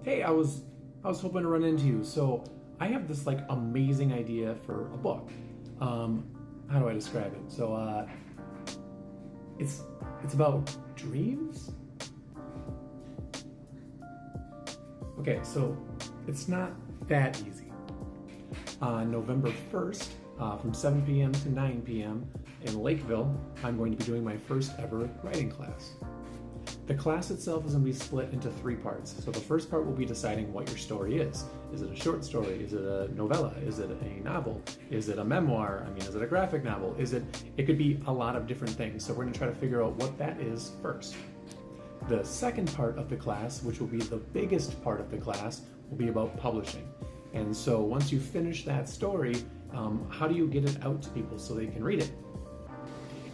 Hey, I was hoping to run into you. So I have this like amazing idea for a book. How do I describe it? So it's about dreams. Okay, so it's not that easy. On November 1st, from 7 p.m. to 9 p.m. in Lakeville, I'm going to be doing my first ever writing class. The class itself is going to be split into 3 parts. So the first part will be deciding what your story is. Is it a short story? Is it a novella? Is it a novel? Is it a memoir? Is it a graphic novel? It could be a lot of different things. So we're going to try to figure out what that is first. The second part of the class, which will be the biggest part of the class, will be about publishing. And so once you finish that story, how do you get it out to people so they can read it?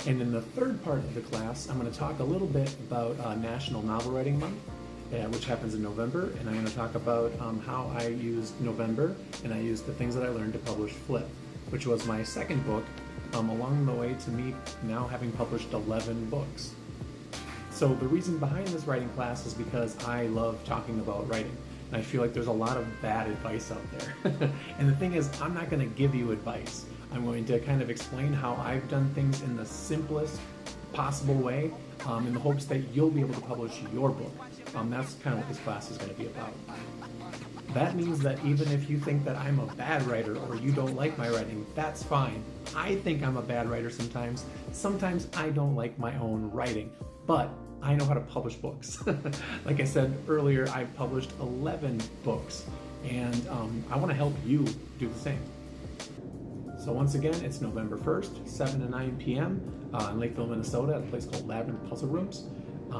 And in the third part of the class, I'm going to talk a little bit about National Novel Writing Month, which happens in November, and I'm going to talk about how I used November, and I used the things that I learned to publish Flip, which was my second book, along the way to me now having published 11 books. So the reason behind this writing class is because I love talking about writing. And I feel like there's a lot of bad advice out there. And the thing is, I'm not going to give you advice. I'm going to kind of explain how I've done things in the simplest possible way, in the hopes that you'll be able to publish your book. That's kind of what this class is going to be about. That means that even if you think that I'm a bad writer or you don't like my writing, that's fine. I think I'm a bad writer sometimes. Sometimes I don't like my own writing, but I know how to publish books. Like I said earlier, I've published 11 books, and I want to help you do the same. So once again, it's November 1st, 7 to 9 p.m. In Lakeville, Minnesota, at a place called Labyrinth Puzzle Rooms.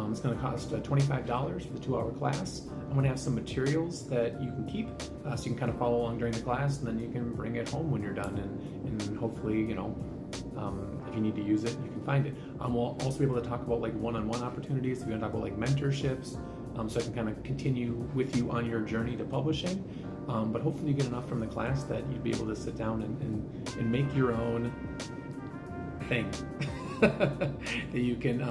It's going to cost $25 for the 2-hour class. I'm going to have some materials that you can keep, so you can kind of follow along during the class, and then you can bring it home when you're done, and hopefully, if you need to use it, you can find it. We'll also be able to talk about like one-on-one opportunities. We're going to talk about like mentorships, so I can kind of continue with you on your journey to publishing. But hopefully you get enough from the class that you'd be able to sit down and make your own thing that you can,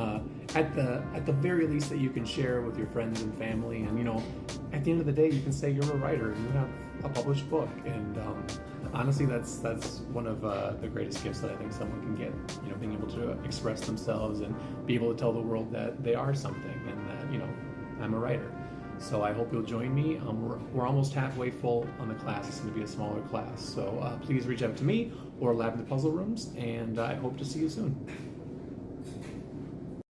at the very least, that you can share with your friends and family. And at the end of the day, you can say you're a writer and you have a published book. And honestly, that's one of the greatest gifts that I think someone can get. Being able to express themselves and be able to tell the world that they are something and that I'm a writer. So I hope you'll join me. We're almost halfway full on the class. It's going to be a smaller class. So please reach out to me or Labyrinth Puzzle Rooms, and I hope to see you soon.